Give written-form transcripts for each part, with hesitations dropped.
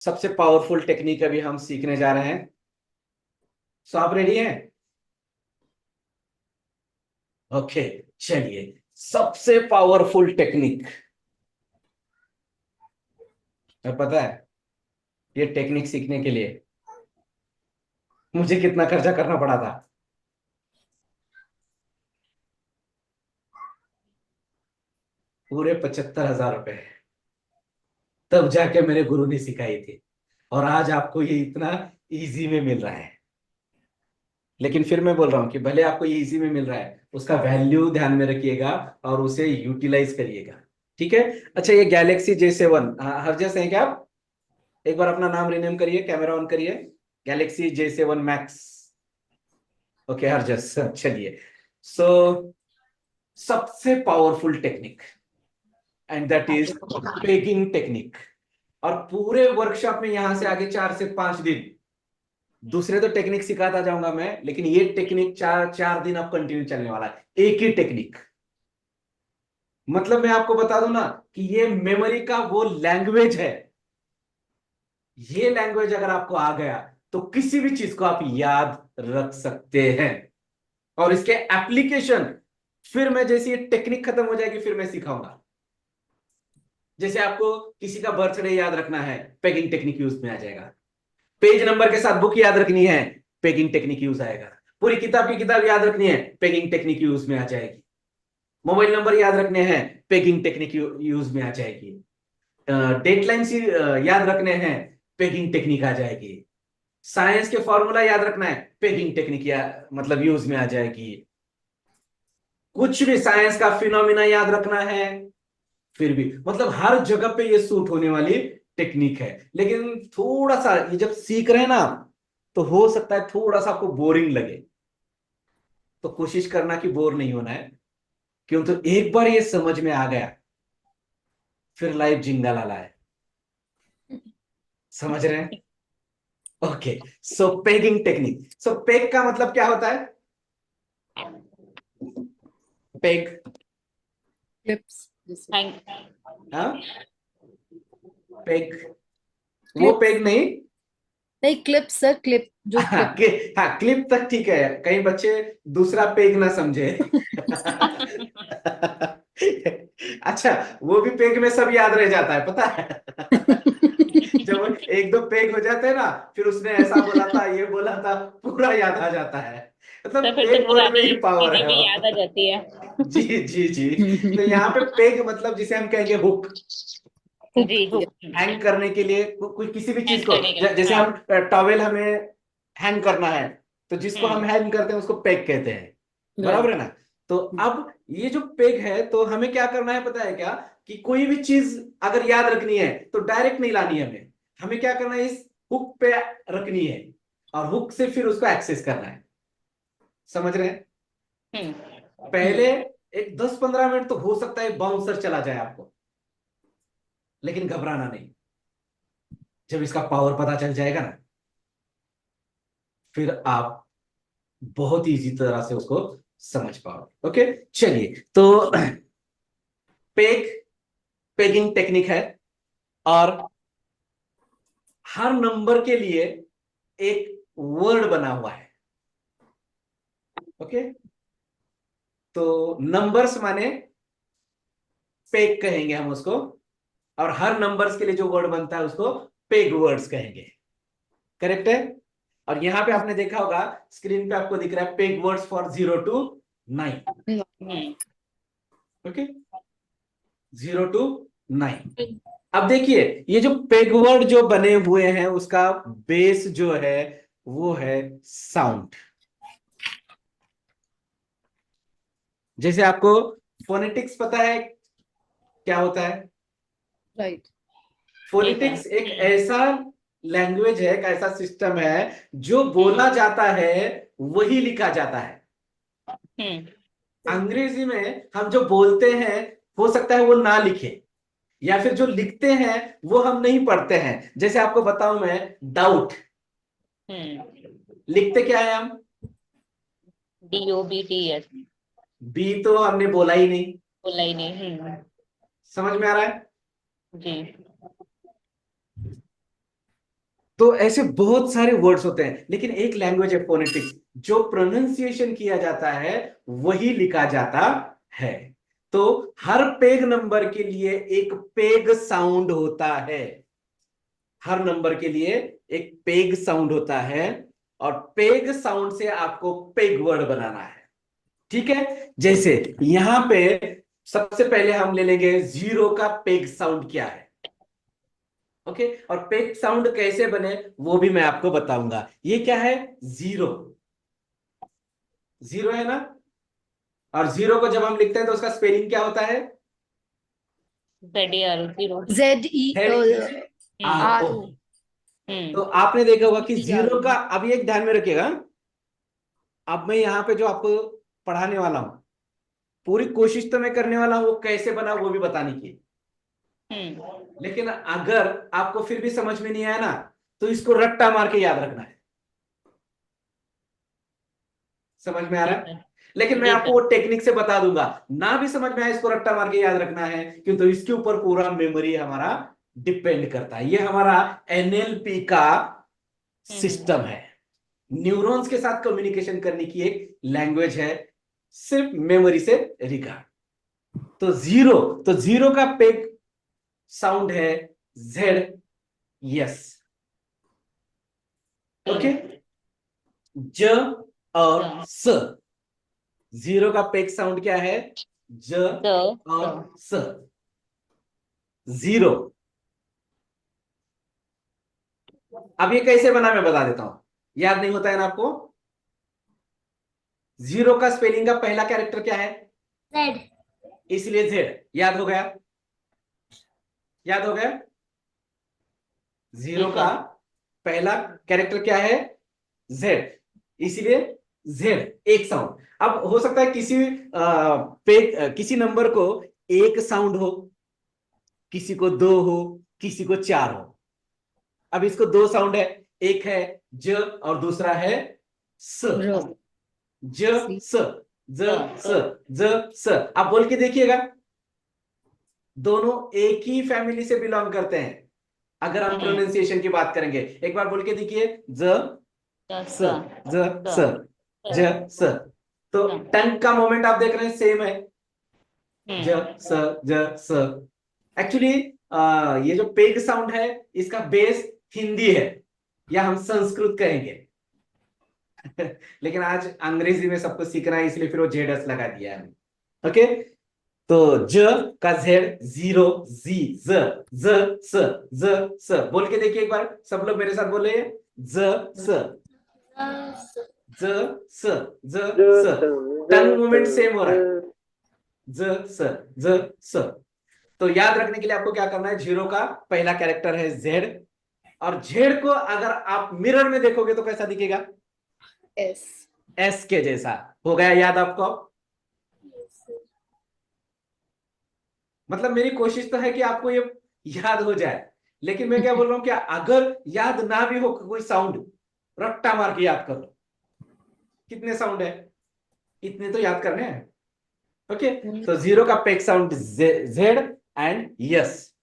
सबसे powerful technique अभी हम सीखने जा रहे हैं। सो आप रेडी हैं? ओके, चलिए। सबसे पावरफुल टेक्निक, पता है ये टेक्निक सीखने के लिए मुझे कितना खर्चा करना पड़ा था? पूरे 75,000 रुपए। तब जाके मेरे गुरु ने सिखाई थी, और आज आपको ये इतना इजी में मिल रहा है। लेकिन फिर मैं बोल रहा हूं कि भले आपको ये इजी में मिल रहा है, उसका वैल्यू ध्यान में रखिएगा और उसे यूटिलाइज करिएगा। ठीक है। अच्छा, ये गैलेक्सी J7 हर्जस है क्या आप? एक बार अपना नाम रिनेम करिए, कैमरा ऑन करिए। Galaxy J7 max. Okay Harjas, चलिए। सो सबसे powerful technique, and that is pegging technique. और पूरे वर्कशॉप में यहां से आगे 4 से 5 दिन दूसरे तो टेक्निक सिखाता जाऊंगा मैं, लेकिन ये टेक्निक 4 4 दिन अब कंटिन्यू चलने वाला है, एक ही टेक्निक। मतलब मैं आपको बता दूं ना कि ये मेमोरी का वो लैंग्वेज है। ये लैंग्वेज अगर आपको आ गया तो किसी भी चीज को आप याद रख सकते हैं। और इसके एप्लीकेशन फिर मैं, जैसे ये टेक्निक खत्म हो जाएगी फिर मैं सिखाऊंगा। जैसे आपको किसी का बर्थडे याद रखना है, पेगिंग टेक्निक यूज में आ जाएगा। पेज नंबर के साथ बुक याद रखनी है, पेगिंग टेक्निक यूज आएगा। पूरी किताब की किताब याद रखनी है, पेगिंग टेक्निक यूज में आ जाएगी। मोबाइल नंबर याद रखने हैं, पेगिंग टेक्निक यूज में आ जाएगी। डेडलाइन याद रखने हैं, पेगिंग टेक्निक आ जाएगी। साइंस के फॉर्मूला याद रखना है, पेगिंग टेक्निक या मतलब यूज में आ जाएगी। कुछ भी साइंस का फिनोमिना याद रखना है, फिर भी मतलब हर जगह पे ये सूट होने वाली टेक्निक है। लेकिन थोड़ा सा ये जब सीख रहे हैं ना आप, तो हो सकता है थोड़ा सा आपको बोरिंग लगे। तो कोशिश करना कि बोर नहीं होना है। क्यों? तो एक बार ये समझ में आ गया, फिर लाइफ जिंगा लाला है। समझ रहे हैं? ओके। सो पेगिंग टेक्निक, सो पेग का मतलब क्या होता है? पेग। क्लिप्स जैसे। हाँ, पेग। वो क्लिप्स पेग नहीं। नहीं, क्लिप्स सर, क्लिप जो हाँ, क्लिप। हाँ, क्लिप तक ठीक है, कहीं बच्चे दूसरा पेग ना समझे। अच्छा, वो भी पेग में सब याद रह जाता है, पता है। जब एक दो पेग हो जाते हैं ना, फिर उसने ऐसा बोला था, ये बोला था, पूरा याद आ जाता है। तो मतलब फिर तो एक वर्ड में पुरानी ही पावर चीजें है भी वो। याद आ जाती है। जी जी जी। तो यहाँ पे पेग मतलब जिसे हम कहेंगे हुक। हुक जी, या हुक। हैंग करने के लिए कोई किसी भी चीज हैंग को, करने के लिए, जैसे हाँ। हम टॉवेल हमें हैंग करना है, तो जिसको हम हम्म। हैंग करते हैं उसको पेग कहते हैं। बराबर राइट। है ना? तो अब ये जो पेग है, तो हमें क्या करना है पता है क्या? कि कोई भी चीज अगर याद रखनी है तो डायरेक्ट नहीं लानी है हमें। हमें क्या करना है, इस हुक पे रखनी है, और हुक से फिर उसको एक्सेस करना है। समझ रहे हैं? पहले हम्म। एक 10 15 मिनट तो हो सकता है बाउंसर चला जाए आपको, लेकिन घबराना नहीं। जब इसका पावर पता चल जाएगा ना, फिर आप बहुत इजी तरह से उसको समझ पाओगे। ओके, चलिए। तो पेग, पेगिंग टेक्निक है, और हर नंबर के लिए एक वर्ड बना हुआ है। ओके, तो नंबर्स माने पेग कहेंगे हम उसको, और हर नंबर्स के लिए जो वर्ड बनता है उसको पेग वर्ड्स कहेंगे। करेक्ट है? और यहां पे आपने देखा होगा, स्क्रीन पे आपको दिख रहा है peg words for 0 to 9। Hmm. Okay, 0 to 9। अब देखिए, ये जो पेग वर्ड जो बने हुए हैं उसका बेस जो है वो है साउंड। जैसे आपको फोनेटिक्स पता है क्या होता है? राइट। नहीं सर। फोनेटिक्स एक ऐसा लैंग्वेज है, एक ऐसा सिस्टम है, जो बोला जाता है वही लिखा जाता है। हम्म। अंग्रेजी में हम जो बोलते हैं, हो सकता है वो ना लिखे, या फिर जो लिखते हैं वो हम नहीं पढ़ते हैं। जैसे आपको बताऊं मैं, डाउट हम्म। लिखते क्या है हम? DOBTS। बी तो हमने बोला ही नहीं। बोला ही नहीं। समझ में आ रहा है? जी। तो ऐसे बहुत सारे वर्ड्स होते हैं, लेकिन एक लैंग्वेज है फोनेटिक्स, जो प्रोनाउंसिएशन किया जाता है वही लिखा जाता है। तो हर पेग नंबर के लिए एक पेग साउंड होता है, हर नंबर के लिए एक पेग साउंड होता है, और पेग साउंड से आपको पेग वर्ड बनाना है। ठीक है, जैसे यहां पे सबसे पहले हम ले लेंगे जीरो का पेग साउंड क्या है। ओके, और पेग साउंड कैसे बने वो भी मैं आपको बताऊंगा। ये क्या है, जीरो, जीरो है ना, और जीरो को जब हम लिखते हैं तो उसका स्पेलिंग क्या होता है, ZER, जीरो। ZERO। RO। तो आपने देखा होगा कि ERO। जीरो का, अब ये ध्यान में रखिएगा, अब मैं यहाँ पे जो आपको पढ़ाने वाला हूं, पूरी कोशिश तो मैं करने वाला हूं वो कैसे बना वो भी बताने की। लेकिन अगर आपको फिर भी समझ में नहीं आया ना, तो इसको रट्टा मार के याद रखना है। समझ में आ रहा है? लेकिन मैं जी आपको सर। वो टेक्निक से बता दूंगा, ना भी समझ में आए इसको रट्टा मार के याद रखना है, क्यों, तो इसके ऊपर पूरा मेमोरी हमारा डिपेंड करता है। ये हमारा एनएलपी का सिस्टम है, न्यूरॉन्स के साथ कम्युनिकेशन करने की एक लैंग्वेज है, सिर्फ मेमोरी से रिगार्ड। तो जीरो का पेग साउंड है जेड, यस। ओके, ज और स, जीरो का पेग साउंड क्या है, ज और स, जीरो। अब ये कैसे बना मैं बता देता हूं, याद नहीं होता है ना आपको। जीरो का स्पेलिंग का पहला कैरेक्टर क्या है, Z। इसलिए जेड, याद हो गया, याद हो गया। जीरो ठीक का है। पहला कैरेक्टर क्या है, जेड, इसलिए जेड एक साउंड। अब हो सकता है किसी किसी नंबर को एक साउंड हो, किसी को दो हो, किसी को चार हो। अब इसको दो साउंड है, एक है ज और दूसरा है स, रो। ज स, ज स, ज स। आप बोल के देखिएगा, दोनों एक ही फैमिली से बिलोंग करते हैं। अगर हम प्रोनाउंसिएशन की बात करेंगे, एक बार बोल के देखिए, ज स, ज स, ज स। तो टंग का मोमेंट आप देख रहे हैं सेम है, ज स, ज स। एक्चुअली ये जो पेग साउंड है इसका बेस हिंदी है, या हम संस्कृत कहेंगे। लेकिन आज अंग्रेजी में सबको सीखना है, इसलिए फिर वो जेडस लगा दिया है। ओके, तो ज का जेड, जीरो, जी, ज, ज स, ज स। बोल के देखिए एक बार, सब लोग मेरे साथ बोले, ज स, ज स, ज स। टंग मूवमेंट सेम हो रहा है, ज स, ज स। तो याद रखने के लिए आपको क्या करना है, जीरो का पहला कैरेक्टर है जेड, और जेड को अगर आप मिरर में देखोगे तो कैसा दिखेगा, S। एस के जैसा। हो गया याद आपको? मतलब मेरी कोशिश तो है कि आपको ये याद हो जाए, लेकिन मैं क्या बोल रहा हूं कि अगर याद ना भी हो कोई साउंड, रट्टा मार के याद कर लो। कितने साउंड है, इतने तो याद करने हैं। ओके, तो जीरो का pack sound Z and yes,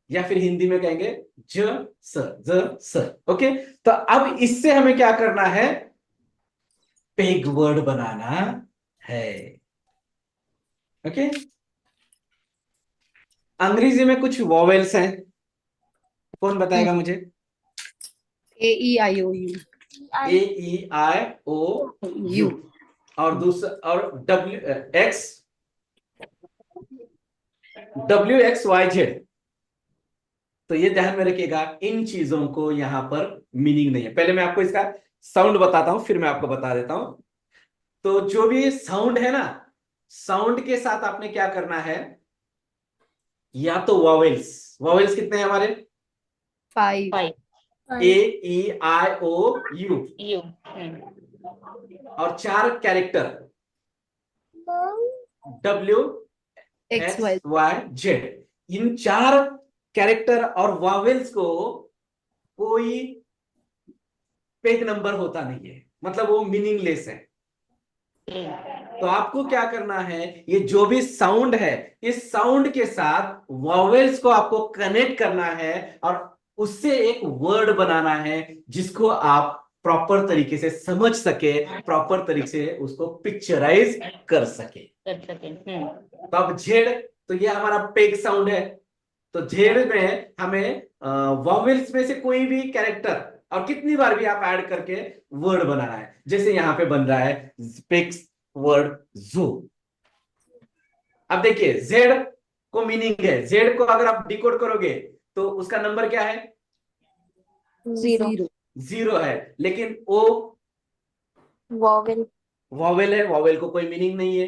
या फिर हिंदी में कहेंगे ज स, ज स। ओके, तो अब इससे हमें क्या करना है, पेग वर्ड बनाना है। ओके, अंग्रेजी में कुछ वॉवेल्स हैं, कौन बताएगा मुझे? AEIOU। AEIOU, और दूसरा, और WXYZ। तो ये ध्यान में रखिएगा, इन चीजों को यहां पर मीनिंग नहीं है। पहले मैं आपको इसका साउंड बताता हूं, फिर मैं आपको बता देता हूं। तो जो भी साउंड है ना, साउंड के साथ आपने क्या करना है, या तो वॉवेल्स, वॉवेल्स कितने हैं हमारे, 5। AEIOU, और चार कैरेक्टर XY। WXYZ। इन चार कैरेक्टर और वॉवेल्स को कोई पेग नंबर होता नहीं है, मतलब वो मीनिंगलेस है। तो आपको क्या करना है, ये जो भी साउंड है, इस साउंड के साथ वॉवेल्स को आपको कनेक्ट करना है, और उससे एक वर्ड बनाना है जिसको आप प्रॉपर तरीके से समझ सके, प्रॉपर तरीके से उसको पिक्चराइज कर सके। कर सके। तो अब झेड़, तो ये हमारा पेग साउंड है। तो झेड़ में हमें वॉवेल्स में से कोई भी कैरेक्टर और कितनी बार भी आप ऐड करके वर्ड बनाना है। जैसे यहां पे बन रहा है पेक्स वर्ड जू। अब देखिए जेड को मीनिंग है, जेड को अगर आप डिकोड करोगे तो उसका नंबर क्या है? 0 0 है। लेकिन ओ vowel वॉवेल है, वॉवेल को कोई मीनिंग नहीं है।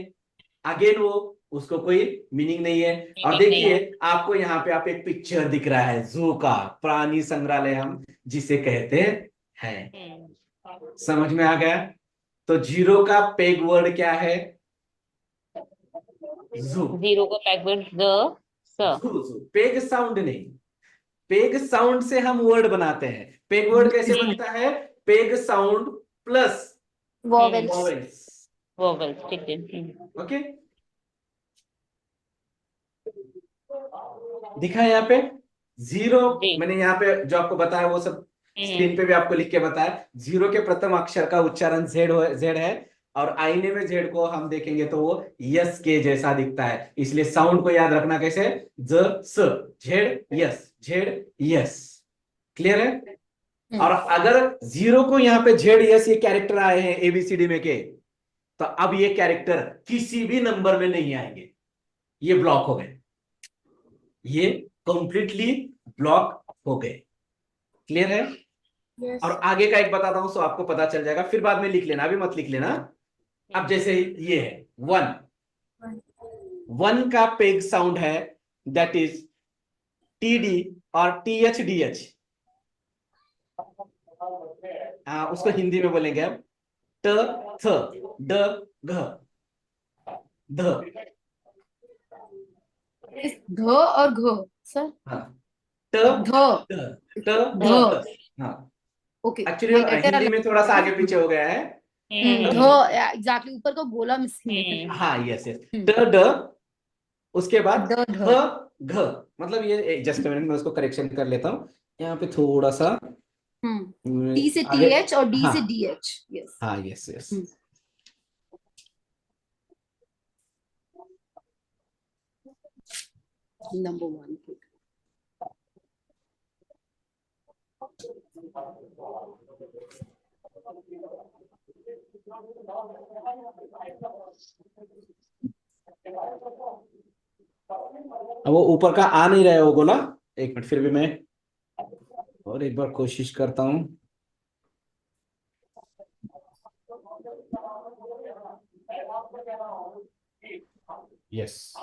अगेन वो, उसको कोई मीनिंग नहीं है। और Meaning नहीं देखिए आपको यहाँ पे आप एक पिक्चर दिख रहा है जू का, प्राणी संग्रहालय हम जिसे कहते हैं। समझ में आ गया? तो 0 का पेग वर्ड क्या है? जू। 0 को बैकवर्ड स। जू जू, पेग साउंड नहीं। पेग साउंड से हम वर्ड बनाते हैं। पेग वर्ड कैसे बनता है? Peg sound plus vowels vowels. Vowel, ठीक है। ओके, दिखा है यहाँ पे 0। जी। मैंने यहाँ पे जो आपको बताया वो सब स्क्रीन पे भी आपको लिख के बताया। 0 के प्रथम अक्षर का उच्चारण जेड है, और आईने में जेड को हम देखेंगे तो वो यस के जैसा दिखता है। इसलिए साउंड को याद रखना कैसे? ज स, Z yes, Z yes. Clear है? और अगर 0 को यहाँ पे जेड यस ये कैरेक्टर आए हैं एबीसीडी में के, तो अब ये कैरेक्टर किसी भी नंबर में नहीं आएंगे, ये ब्लॉक हो गए, ये कंप्लीटली ब्लॉक हो गए। क्लियर है? yes और आगे का एक बताता हूं सो आपको पता चल जाएगा, फिर बाद में लिख लेना, अभी मत लिख लेना। अब जैसे ये है 1 का पेग साउंड है दैट इज टीडी और THDH। उसको हिंदी में बोलेंगे अब ट थ ड घ ध। ध और घ सर हाँ, ट ध ध ट ध ध। हाँ, okay actually my letter Hindi में थोड़ा सा आगे पीछे हो गया है। ध एग्जैक्टली ऊपर का गोला मिसिंग है हाँ यस यस, ट ड, उसके बाद द ध ह घ। मतलब ये जस्ट मिनट में उसको करेक्शन कर लेता हूँ यहाँ पे थोड़ा सा टी से आगे। TH और डी हाँ से DH यस हाँ यस यस। नंबर 1 अब वो ऊपर का आ नहीं रहा है वो गोला। एक मिनट, फिर भी मैं और एक बार कोशिश करता हूँ। यस,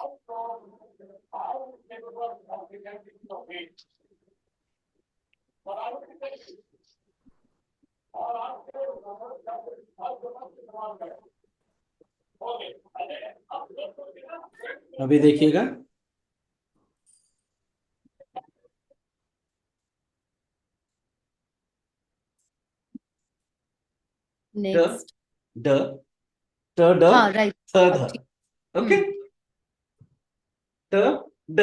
अभी देखिएगा। ड नेक्स्ट ड ट ड हाँ राइट थ ध। ओके, ट ड।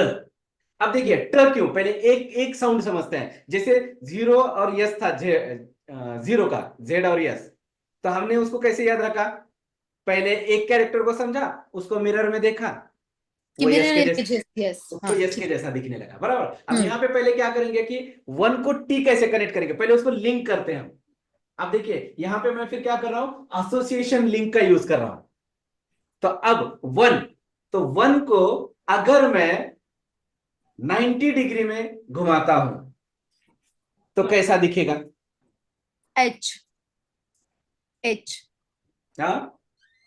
अब देखिए ट क्यों, पहले एक एक साउंड समझते हैं। जैसे 0 और यस था, 0 का जेड और यस, तो हमने उसको कैसे याद रखा? पहले एक कैरेक्टर को समझा, उसको मिरर में देखा, कि वो यस मिरर के इमेज जैसे, यस उसको हाँ यस के ठीक जैसा दिखने लगा। बराबर। अब यहाँ पे पहले क्या करेंगे कि 1 को टी कैसे कनेक्ट करेंगे, पहले उसको लिंक करते हैं हम। अब देखिए यहाँ पे मैं फिर क्या कर रहा हूं, एसोसिएशन लिंक का यूज कर रहा हूं। तो अब 1, तो 1 को अगर मैं 90 डिग्री में घुमाता हूं तो कैसा दिखेगा? H H हाँ,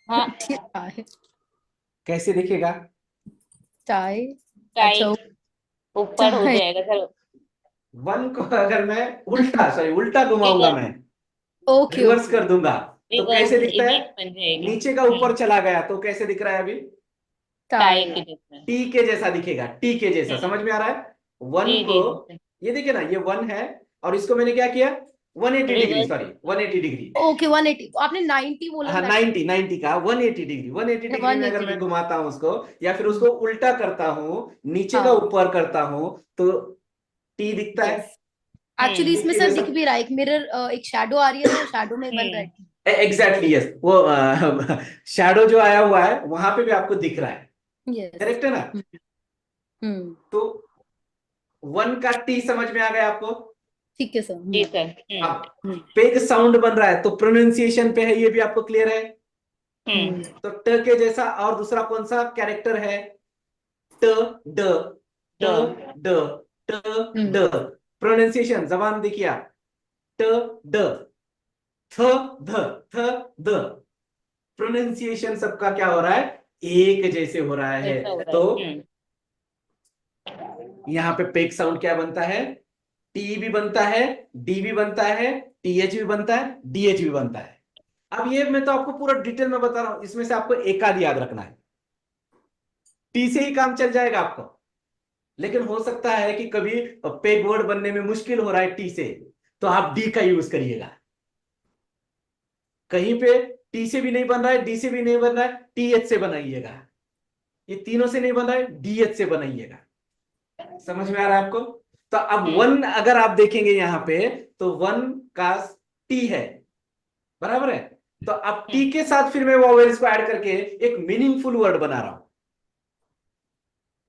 हाँ, कैसे दिखेगा? टाई टाई अच्छा ऊपर हो टाई जाएगा सर। 1 को अगर मैं उल्टा घुमाऊंगा, मैं ओके रिवर्स ओके कर दूंगा, तो रिवर्स कैसे दिखता है? इमेज बन जाएगी। नीचे का ऊपर चला गया तो कैसे दिख रहा है अभी? टाई टाई के जैसा। टी के जैसा दिखेगा, टी के जैसा। समझ में आ रहा है? 1 जी को, जी जी। ये देखिए ना, ये 1 है और इसको मैंने क्या किया, 180 degree, reverse. Sorry 180 degree. Okay 180 आपने 90 बोला हाँ, दैट 90 का 180 डिग्री, 180 डिग्री में 180 अगर मैं डिग्री घुमाता हूं उसको, या फिर उसको उल्टा करता हूं, नीचे का हाँ ऊपर करता हूं, तो टी दिखता है। यस एक्चुअली इसमें देखिए सर जैसा दिख भी रहा है, एक मिरर, एक शैडो आ रही है तो शैडो में बन रहा है। एग्जैक्टली यस, वो शैडो जो आया हुआ है वहां पे भी आपको दिख रहा है, यस। करेक्ट है ना? हम्म। तो वन का टी समझ में आ गया आपको? ठीक है सर। जी सर। अब पेग साउंड बन रहा है तो प्रोनाउंसिएशन पे है, ये भी आपको क्लियर है? तो ट के जैसा और दूसरा कौन सा कैरेक्टर है? ट ड ट ड ट ड। प्रोनाउंसिएशन जबान देखिए आप, ट ड थ ध थ द। प्रोनाउंसिएशन सबका क्या हो रहा है? एक जैसे हो रहा है। ऐसा हो रहा तो है। यहाँ पे पेग साउंड क्या बनता है? टी भी बनता है, डी भी बनता है, टीएच भी बनता है, डीएच भी बनता है। अब ये मैं तो आपको पूरा डिटेल में बता रहा हूं, इसमें से आपको एक आध याद रखना है। टी से ही काम चल जाएगा आपको, लेकिन हो सकता है कि कभी पेग वर्ड बनने में मुश्किल हो रहा है टी से, तो आप डी का यूज करिएगा। कहीं पे टी से भी नहीं बन रहा है, डी से भी नहीं बन रहा है, टीएच से बनाइएगा। ये तीनों से नहीं बन रहा है, डीएच से बनाइएगा। समझ में आ रहा है आपको? तो अब वन अगर आप देखेंगे यहां पे, तो वन का टी है, बराबर है? तो अब टी के साथ फिर मैं वॉवेल्स को ऐड करके एक मीनिंगफुल वर्ड बना रहा हूं।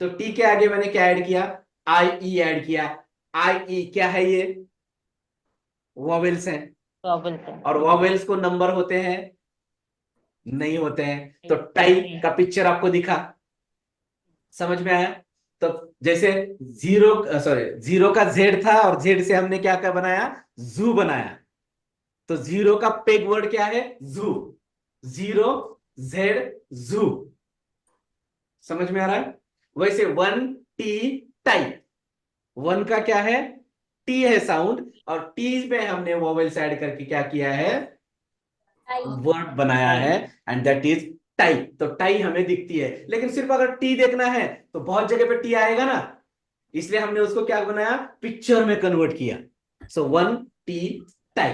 तो टी के आगे मैंने क्या ऐड किया? आई ई ऐड किया। आई ई क्या है? ये वॉवेल्स हैं, प्रॉब्लम और वॉवेल्स को नंबर होते हैं? नहीं होते हैं। तो टाई का पिक्चर आपको दिखा, समझ में आया? तो जैसे जीरो, सॉरी, जीरो का जेड था और जेड से हमने क्या क्या बनाया? जू बनाया। तो जीरो का पेग वर्ड क्या है? जू। जीरो जेड जू। समझ में आ रहा है? वैसे वन टी टाई, वन का क्या है? टी है साउंड, और टी पे हमने वॉवेल्स ऐड करके क्या किया है? वर्ड बनाया है, एंड दैट इज टाई। तो टाई हमें दिखती है, लेकिन सिर्फ अगर टी देखना है तो बहुत जगह पे टी आएगा ना, इसलिए हमने उसको क्या बनाया? पिक्चर में कन्वर्ट किया। So one T tie.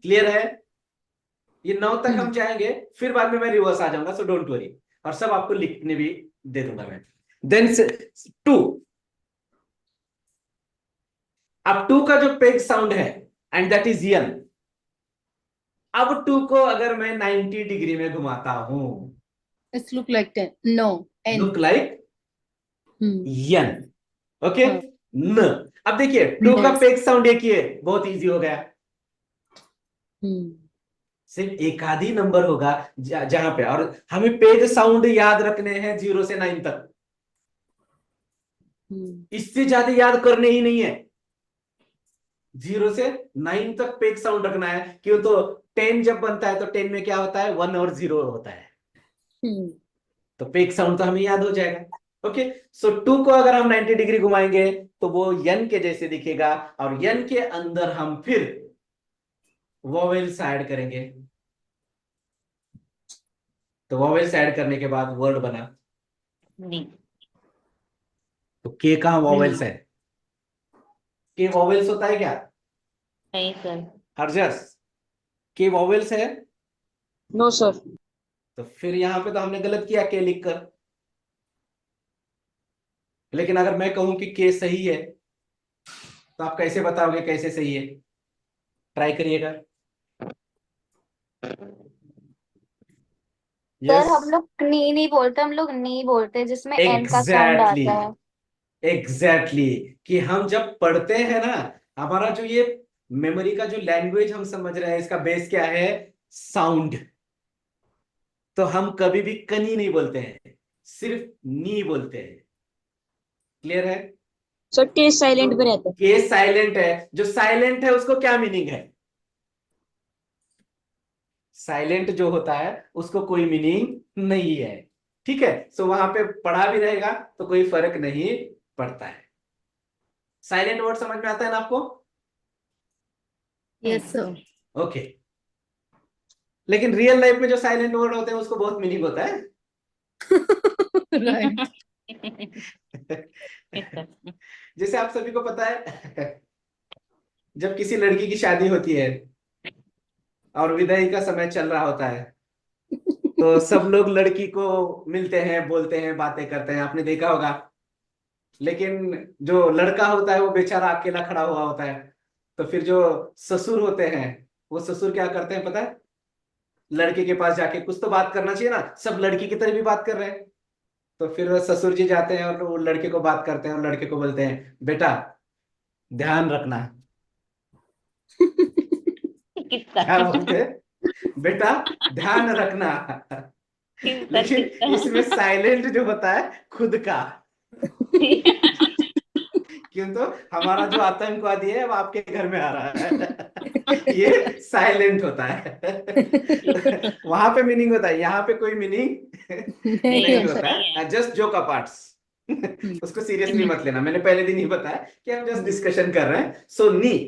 Clear है? ये 9 तक हम जाएंगे, फिर बाद में मैं रिवर्स आ जाऊंगा, सो डोंट वरी। और सब आपको लिखने भी दे दूंगा मैं। Then to. अब टू का जो पेग साउंड है, एंड दैट इज यन। अब टू को अगर मैं 90 डिग्री में घुमाता हूं, it's look like 10, no, N. Look like N. Okay, न। अब देखिए टू का यस। पेग साउंड एक ही है, बहुत इजी हो गया। सिर्फ एक आधी नंबर होगा जहां पे, और हमें पेग साउंड याद रखने हैं 0 से 9 तक, इससे ज्यादा याद करने ही नहीं है। 0 से 9 तक पेग साउंड रखना है, क्यों? तो 10 जब बनता है तो 10 में क्या होता है? 1 और 0 होता है। तो पेग साउंड तो हमें याद हो जाएगा। ओके, सो टू को अगर हम 90 डिग्री घुमाएंगे तो वो यन के जैसे दिखेगा, और यन के अंदर हम फिर वॉवेल्स ऐड करेंगे। तो वॉवेल्स ऐड करने के बाद वर्ड बना। नी। तो के कहां वॉवेल्स है? के वॉवेल्स होता है क्या? नहीं सर। हरजस, के वॉवेल्स है? No sir. तो फिर यहां पे तो हमने गलत किया के लिखकर। लेकिन अगर मैं कहूं कि के सही है, तो आप कैसे बताओगे कैसे सही है? ट्राई करिएगा। सर यस, हम लोग नी नहीं बोलते, हम लोग नी बोलते हैं जिसमें एन का साउंड एग्जैक्टली, आता है। एग्जैक्टली। कि हम जब पढ़ते हैं ना, हमारा जो ये मेमोरी का जो लैंग्वेज हम समझ रहे हैं, इसका बेस क्या है? साउंड। तो हम कभी भी कनी नहीं बोलते हैं, सिर्फ नी बोलते हैं। क्लियर है? सर टेस्ट तो साइलेंट पे रहता है। के साइलेंट है, जो साइलेंट है उसको क्या मीनिंग है? साइलेंट जो होता है उसको कोई मीनिंग नहीं है। ठीक है, सो वहां पे पढ़ा भी रहेगा तो कोई फर्क नहीं पड़ता है। साइलेंट वर्ड समझ में आता है ना आपको? Yes sir. ओके। लेकिन रियल लाइफ में जो साइलेंट वर्ड होते हैं उसको बहुत मीनिंग होता है। राइट। जैसे आप सभी को पता है, जब किसी लड़की की शादी होती है और विदाई का समय चल रहा होता है, तो सब लोग लड़की को मिलते हैं, बोलते हैं, बातें करते हैं, आपने देखा होगा। लेकिन जो लड़का होता है वो बेचारा अकेला खड़ा हुआ होता है, तो फिर जो ससुर होते हैं वो ससुर क्या करते हैं पता है? लड़के के पास जाके कुछ तो बात करना चाहिए ना, सब लड़की की तरह भी बात कर रहे हैं। तो फिर ससुर जी जाते हैं और वो लड़के को बात करते हैं और लड़के को बोलते हैं, बेटा ध्यान रखना। किसका? क्या बोलते हैं? बेटा ध्यान रखना। किसका? लेकिन किसका? इसमें साइलेंट जो होता है खुद का, क्यों तो हमारा जो आतंकवादी है वो आपके घर में आ रहा है। ये साइलेंट होता है। वहां पे मीनिंग होता है, यहाँ पे कोई मीनिंग नहीं नहीं होता। होता है, जस्ट जोक अपार्ट्स। उसको सीरियसली मत लेना, मैंने पहले दिन ही बताया कि हम जस्ट डिस्कशन कर रहे हैं। सो नी,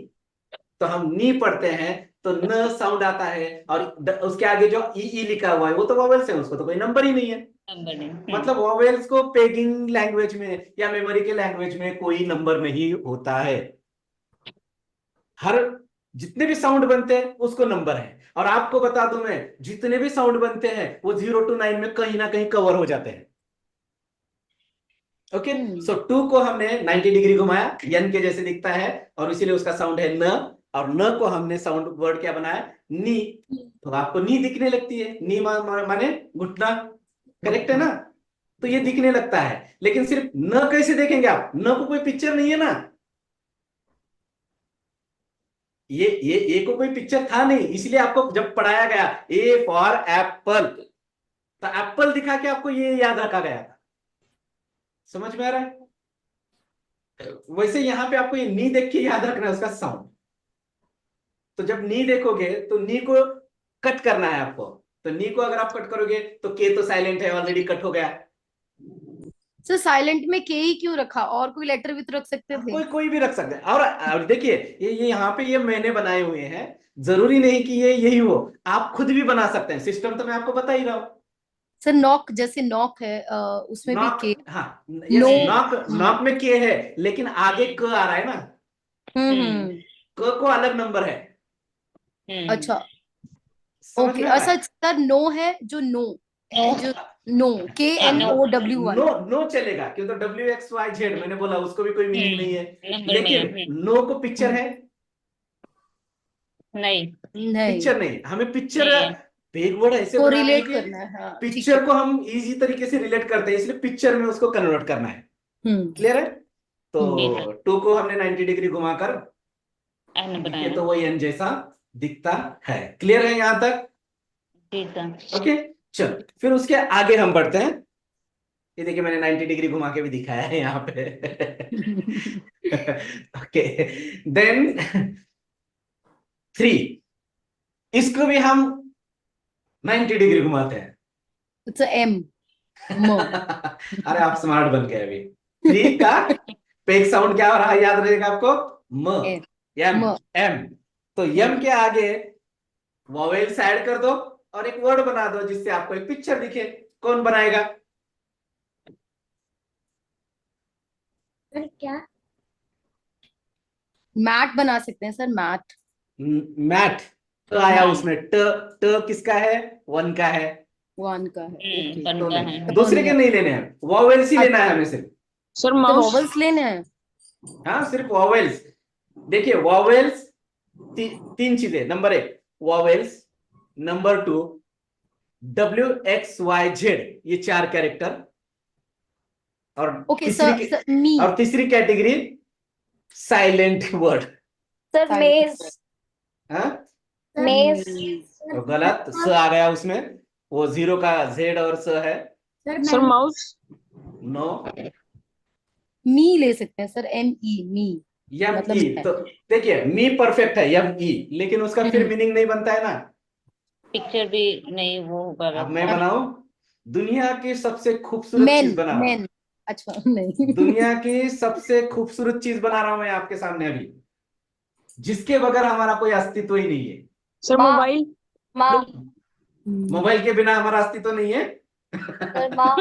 तो हम नी पढ़ते हैं तो न साउंड आता है, और उसके आगे जो ई लिखा हुआ है वो तो वॉवेल्स है, उसको तो कोई नंबर ही नहीं है। नंबर नहीं। मतलब वॉवेल्स को पेगिंग लैंग्वेज में या मेमोरी के लैंग्वेज में कोई नंबर नहीं होता है। हर जितने भी साउंड बनते हैं उसको नंबर है। और आपको बता दूं मैं, जितने भी साउंड बनते हैं वो 0 to 9 में कहीं ना कहीं कवर हो जाते हैं। ओके, सो 2 को हमने 90 डिग्री घुमाया, यन के जैसे दिखता है, और इसीलिए उसका साउंड है न। और न को हमने साउंड वर्ड क्या बनाया? नी। तो आपको नी दिखने लगती है, नी माने घुटना, करेक्ट है ना? तो ये दिखने लगता है, लेकिन सिर्फ न कैसे देखेंगे आप? न को कोई पिक्चर नहीं है ना, ये को कोई पिक्चर था नहीं, इसलिए आपको जब पढ़ाया गया ए फॉर एप्पल, तो एप्पल दिखा के आपको ये याद रखा गया था। समझ में आ रहा है? वैसे यहां पे आपको ये नी देख के याद रखना है उसका साउंड। तो जब नी देखोगे तो नी को कट करना है आपको। तो नी को अगर आप कट करोगे तो के तो साइलेंट है, ऑलरेडी कट हो गया। सर साइलेंट में के ही क्यों रखा? और कोई लेटर भी तो रख सकते थे। कोई भी रख सकते हैं। और देखिए ये यहाँ पे ये मैंने बनाए हुए हैं, जरूरी नहीं कि ये यही हो, आप खुद भी बना सकते हैं। सिस्टम तो मैं आपको बता ही रहा हूं। सर नॉक, जैसे नॉक है उसमें भी नॉक, के। हाँ, यस, नो। नॉक में के है, लेकिन आगे क आ रहा है ना, हम्म। क को अलग नंबर है। अच्छा, समझ ओके। में आ रहा अच्छा है? सर, नो है जो नो है, जो नो KNOW1। नो नो चलेगा, क्यों तो WXYZ मैंने बोला, उसको भी कोई मीनिंग नहीं है। नंबर नहीं लेकिन है। नो को पिक्चर है, नहीं। नहीं, पिक्चर नहीं, हमें पिक्चर नहीं है। एक वर्ड ऐसे को बनाना है रिलेट कि करना है। हाँ ठीक है। पिक्चर को हम इजी तरीके से रिलेट करते हैं, इसलिए पिक्चर में उसको कन्वर्ट करना है। हम्म। क्लियर है? तो जी सर। 2 को हमने 90 डिग्री घुमाकर एन दिखे बनाया। तो वही एन जैसा दिखता है। क्लियर है यहां तक? जी सर। ओके, चलो फिर उसके आगे हम बढ़ते हैं। ये देखिए मैंने 90 डिग्री घुमा के भी दिखाया है यहाँ पे। ओके, देन 3, इसको भी हम 90 डिग्री घुमाते हैं। इट्स M, म। अरे आप स्मार्ट बन गए अभी। 3 का पेक साउंड क्या हो रहा है, याद रहेगा आपको? म, ए, एम, म। एम। तो एम के आगे वॉवेल्स ऐड कर दो और एक वर्ड बना दो जिससे आपको एक पिक्चर दिखे। कौन बनाएगा? क्या? मैट बना सकते हैं सर, मैट। मैट। तो आया हाँ। उसमें ट, ट किसका है? 1 का है। 1 का है, ओके। बन तो का नहीं, है। दूसरे के नहीं लेने हैं, वॉवेल्स ही लेना है हमें सिर्फ। सर तो माउस। वॉवल्स लेने हैं। हाँ, सिर्फ वॉवेल्स। देखिए वॉवेल्स 3 चीजें। नंबर 1 वॉवेल्स, नंबर 2 WXYZ, ये 4 कैरेक्टर, और ओके सर, मी। तीसरी कैटेगरी साइलेंट वर्ड। सर मेज। हाँ, मेज। तो गलत, स आ गया उसमें, वो 0 का Z और स है। Sir mouse. नो, मी ले सकते हैं सर, ME, मी। यम मतलब ई। मैं। तो देखिए मी परफेक्ट है, यम ई, लेकिन उसका फिर मीनिंग नहीं बनता है ना। पिक्चर भी नहीं वो होगा। अब मैं बनाऊं, दुनिया की सबसे खूबसूरत मेन, चीज बना रहा हूं। मेन। अच्छा नहीं। दुनिया की सबसे खूबसूरत चीज बना रहा हूं मैं आपके सामने अभी, जिसके बगैर हमारा कोई अस्तित्व ही नहीं है। सर माँ। मोबाइल। माँ। मोबाइल के बिना हमारा अस्तित्व नहीं है। सर माँ।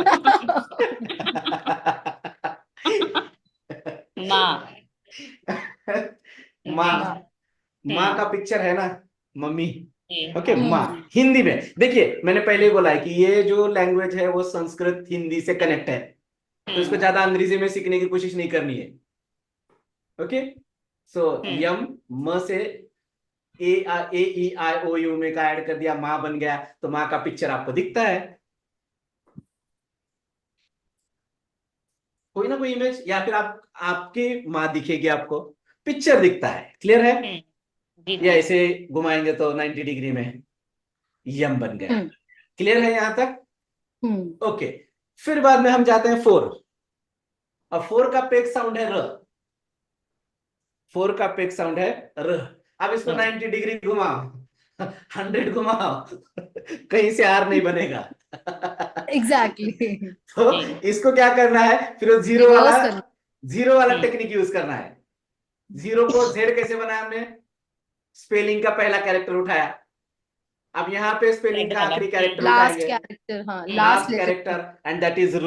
माँ। माँ, माँ। माँ का पिक्चर है ना, मम्मी। ओके, हाँ। माँ हिंदी में। देखिए मैंने पहले ही बोला है कि ये जो लैंग्वेज है वो संस्कृत हिंदी से कनेक्ट है, तो इसको ज्यादा अंग्रेजी में सीखने की कोशिश नहीं करनी है। ओके, सो हम्म। यम म से ए ई आई ओ यू में का ऐड कर दिया, माँ बन गया, तो माँ का पिक्चर आपको दिखता है, कोई ना कोई इमेज, या फिर आपकी माँ दिखेगी, आपको पिक्चर दिखता है। क्लियर है? जी या सर। ऐसे घुमाएंगे तो 90 डिग्री में यम बन गया। हम्म क्लियर है यहां तक? हम्म ओके। फिर बाद में हम जाते हैं 4। और 4 का पेक साउंड है र। 4 का पेक साउंड है र। अब इसको 90 डिग्री घुमाओ, 100 घुमाओ, कहीं से आर नहीं बनेगा। एग्जैक्टली। तो जी। इसको क्या करना है, फिर वो रिवर्स करना। जीरो वाला हम्म। टेक्निक यूज करना है। जीरो को जेड कैसे बनाया हमने, स्पेलिंग का पहला कैरेक्टर उठाया, अब यहां पे स्पेलिंग रेड का वाला। आखिरी कैरेक्टर लास्ट उठाएंगे, कैरेक्टर, हाँ last last letter. Character, and that is र।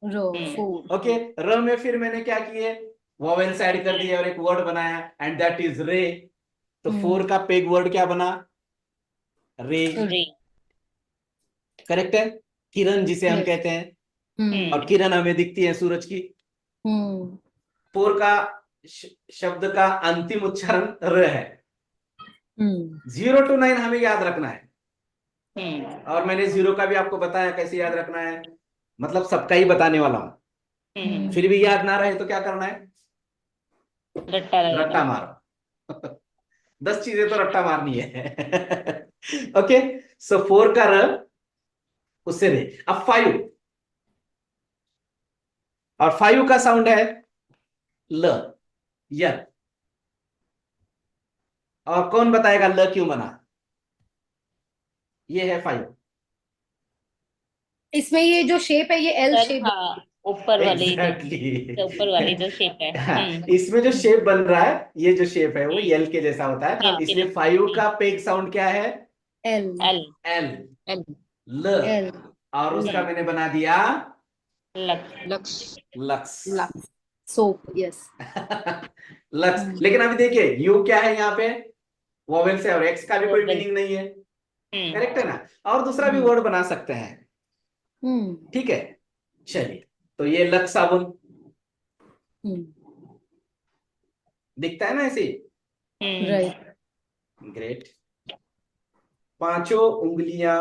Row hmm. 4। ओके, र में फिर मैंने क्या किए, वॉवेल्स ऐड कर दिए और एक वर्ड बनाया, एंड दैट इज रे। तो 4 का पेग वर्ड क्या बना, रे। रे। करेक्ट है? किरण जिसे हम Yes. कहते हैं, हम्म और किरण हमें दिखती है सूरज की। हम्म 4 का शब्द का अंतिम उच्चारण र है। 0 to 9 हमें याद रखना है, हम्म। और मैंने 0 का भी आपको बताया कैसे याद रखना है, मतलब सबका ही बताने वाला हूं। हम्म। फिर भी याद ना रहे तो क्या करना है, रट्टा रट्टा लगाना। मारो। 10 चीजें तो रट्टा मारनी है। ओके, सो 4 का र, उससे रे। अब 5, और 5 का साउंड है ल, य। और कौन बताएगा ल क्यों बना, ये है 5। इसमें ये जो शेप है ये एल सर शेप। हाँ, ऊपर वाली जो, एग्जैक्टली। ऊपर वाली जो शेप है। इसमें जो शेप बन रहा है, ये जो शेप है वो हम्म। एल के जैसा होता है, एल के इसलिए जैसा। 5 का पेग साउंड क्या है, एल एल। L, L. ल। एल और उसका मैंने बना दिया lux. Lux. Lux. Lux soap. Yes. Lux. लेकिन अभी देखिए यू क्या है यहाँ पे, वोवेल से, और एक्स का भी कोई वोवेल। मीनिंग नहीं है। हम्म। करेक्ट है ना? और दूसरा भी हम्म वर्ड बना सकते हैं। हम्म ठीक है, चलिए, तो ये लक्स साबुन दिखता है ना ऐसे। राइट। ग्रेट। पांचों उंगलियां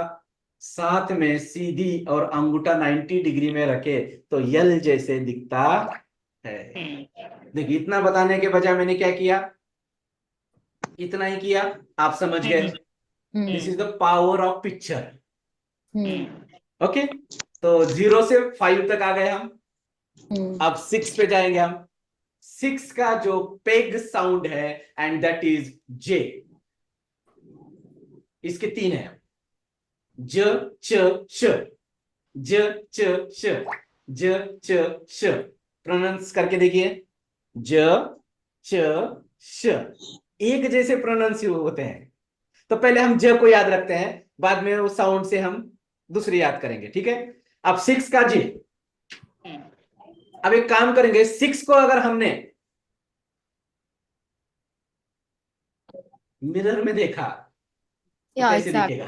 साथ में सीधी और अंगूठा 90 डिग्री में रखे तो यल जैसे दिखता है। देखिए, इतना बताने के बजाय मैंने क्या किया, इतना ही किया, आप समझ गए। This is the power of picture. Okay, तो 0 से 5 तक आ गए हम। अब 6 पे जाएंगे हम। 6 का जो पेग साउंड है, एंड दैट इज जे। इसके 3 है, ज च श, ज च श, ज च श। प्रोनाउंस करके देखिए, ज च श, एक जैसे प्रोनाउंस होते हैं। तो पहले हम ज को याद रखते हैं, बाद में उस साउंड से हम दूसरी याद करेंगे। ठीक है? अब 6 का जे। अब एक काम करेंगे, 6 को अगर हमने मिरर में देखा तो या कैसे एग्जैक्ट दिखेगा,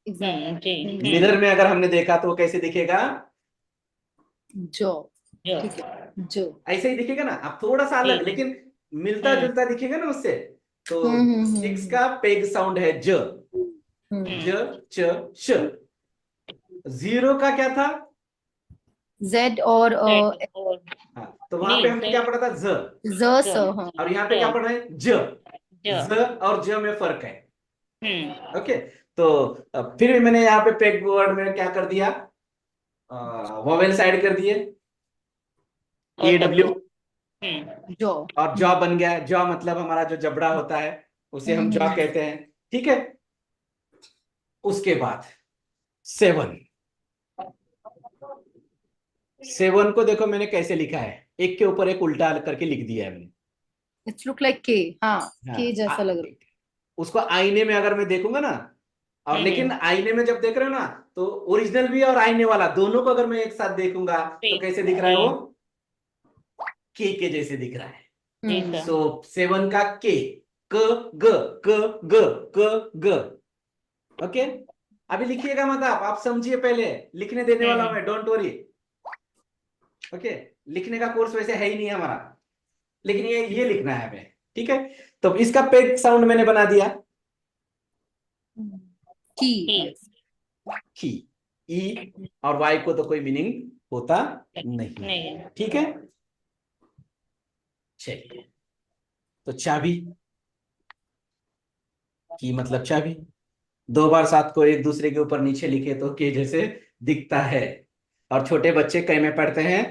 एग्जैक्ट। मिरर में अगर हमने देखा तो वो कैसे दिखेगा, जो जो। ठीक है जो। ऐसे ही दिखेगा ना। अब थोड़ा सा अलग, लेकिन मिलता जुलता दिखेगा ना उससे। तो 6 का पेग साउंड है ज, ज च श। 0 का क्या था, जेड और जेड और हाँ, तो वहां पे नहीं हमने क्या जेड। पढ़ा था, ज। ज स। हाँ और यहाँ पे क्या पढ़ रहे हैं, ज। ज। ज और ज में फर्क है। हम्म। ओके, तो फिर भी मैंने यहाँ पे पेग वर्ड में क्या कर दिया, वोवेल्स ऐड कर दिए, और ए डब्ल्यू। डब्ल्यू। जो। और जॉ बन गया। जॉ मतलब हमारा जो जबड़ा होता है, उसे हम जॉ कहते हैं। ठीक है? उसके बाद 7। 7 को देखो मैंने कैसे लिखा है, एक के ऊपर एक उल्टा करके लिख दिया है मैंने। इट्स लुक लाइक के। हाँ हाँ, के जैसा लग रहा उसको आईने में अगर मैं देखूंगा ना, और लेकिन आईने में जब देख रहे हो ना, तो ओरिजिनल भी और आईने वाला दोनों को अगर मैं एक साथ देखूंगा तो कैसे दिख रहा है वो, के जैसे दिख रहा है। जी है। सर। सो 7 का के, क ग क ग क ग। ओके, अभी लिखिएगा मत, आप समझिए, पहले लिखने देने वाला हूं मैं, डोंट वरी। ओके, लिखने का कोर्स वैसे है ही नहीं हमारा, लेकिन ये लिखना है हमें। ठीक है, तो इसका पेग साउंड मैंने बना दिया, की। की। की। ई और वाई को तो कोई मीनिंग होता नहीं, नहीं। ठीक है। चलिए, तो चाबी, की मतलब चाबी। दो बार सात को एक दूसरे के ऊपर नीचे लिखे तो के जैसे दिखता है, और छोटे बच्चे कै में पढ़ते हैं,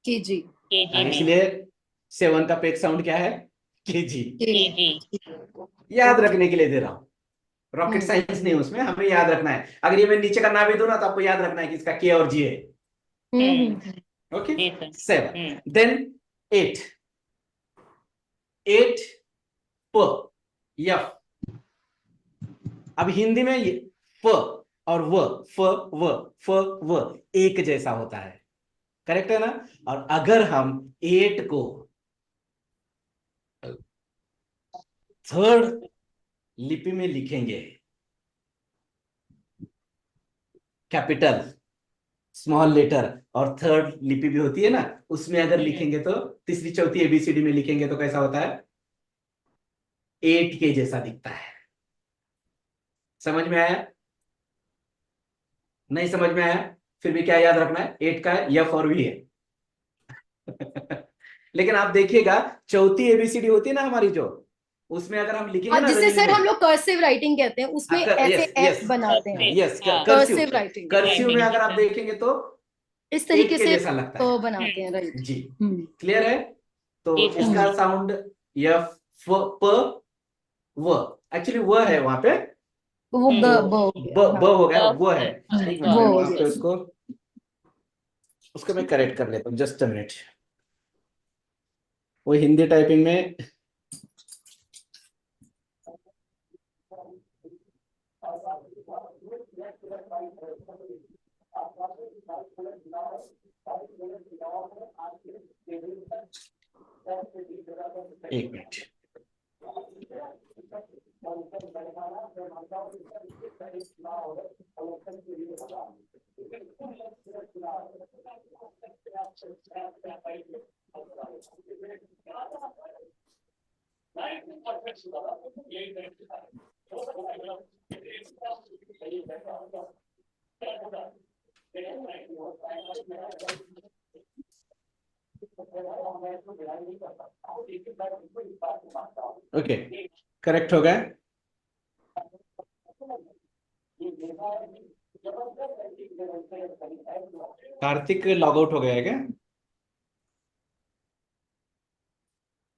की जी। केजी में। इसलिए 7 का पेग साउंड क्या है, के जी। केजी। याद रखने के लिए दे रहा हूं, रॉकेट हम्म। साइंस नहीं, उसमें हमें याद रखना है। अगर ये मैं नीचे का ना भी दूं ना, तो आपको याद रखना है कि इसका के और जी है। ओके, जी सर। 7 देन 8, 8 प यफ। अब हिंदी में ये फ और व, फ व, फ व एक जैसा होता है, करेक्ट है ना। और अगर हम 8 को थर्ड लिपि में लिखेंगे, कैपिटल, स्मॉल लेटर और थर्ड लिपि भी होती है ना, उसमें अगर लिखेंगे तो तीसरी चौथी एबीसीडी में लिखेंगे तो कैसा होता है, 8 के जैसा दिखता है। समझ में आया? नहीं समझ में आया? फिर भी क्या याद रखना है, 8 का एफ और वी है। लेकिन आप देखिएगा, चौथी एबीसीडी होती है ना हमारी जो, उसमें अगर हम लिखेंगे हाँ, ना जिसे रनिंग सर में, हम लोग कर्सिव राइटिंग कहते हैं, उसमें ऐसे यस एफ यस बनाते हैं। यस, हाँ। कर्सिव, कर्सिव राइटिंग कर्सिव में अगर आप देखेंगे तो इस 8 तरीके के से जैसा लगता है बनाते हैं, राइट। जी। क्लियर है? तो जी सर। इसका साउंड यफ प व, एक्चुअली व है वहां पे, वो ग तो ब हो ब गया, ब हाँ। हो गया, वो है। एक मिनट वो, मैं वहां पे yes। उसको उसको मैं करेक्ट कर लेता हूँ, जस्ट अ मिनट। वो हिंदी टाइपिंग में एक मिनट। ओके, करेक्ट हो गया। कार्तिक लॉग आउट हो गया है क्या?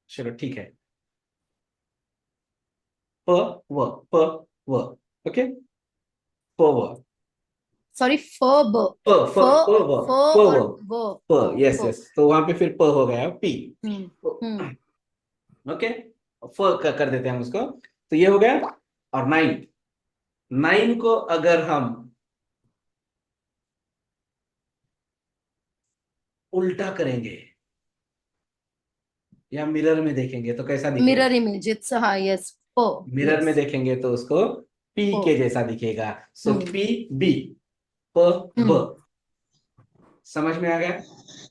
चलो ठीक है, प व, प व, ओके, प व, सॉरी, फ ब, प फ फ प व, फ प और व, व, प, यस फ। यस, तो वहां पे फिर प हो गया, पी। हम्म। ओके, फ कर देते हैं हम उसको, तो ये हो गया। और 9, 9 को अगर हम उल्टा करेंगे या मिरर में देखेंगे तो कैसा दिखेगा? मिरर इमेज, इट्स, हाँ, यस, प, मिरर में यस, देखेंगे तो उसको पी प। के जैसा दिखेगा, सो हम्म। पी बी, प ब। हम्म। समझ में आ गया?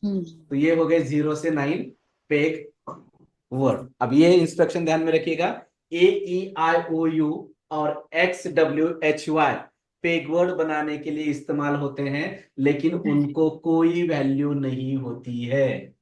हम्म। तो ये हो गए 0 से 9 पेग वर्ड। अब ये इंस्ट्रक्शन ध्यान में रखिएगा, A E I O U और X W H Y peg word बनाने के लिए इस्तेमाल होते हैं, लेकिन उनको कोई वैल्यू नहीं होती है।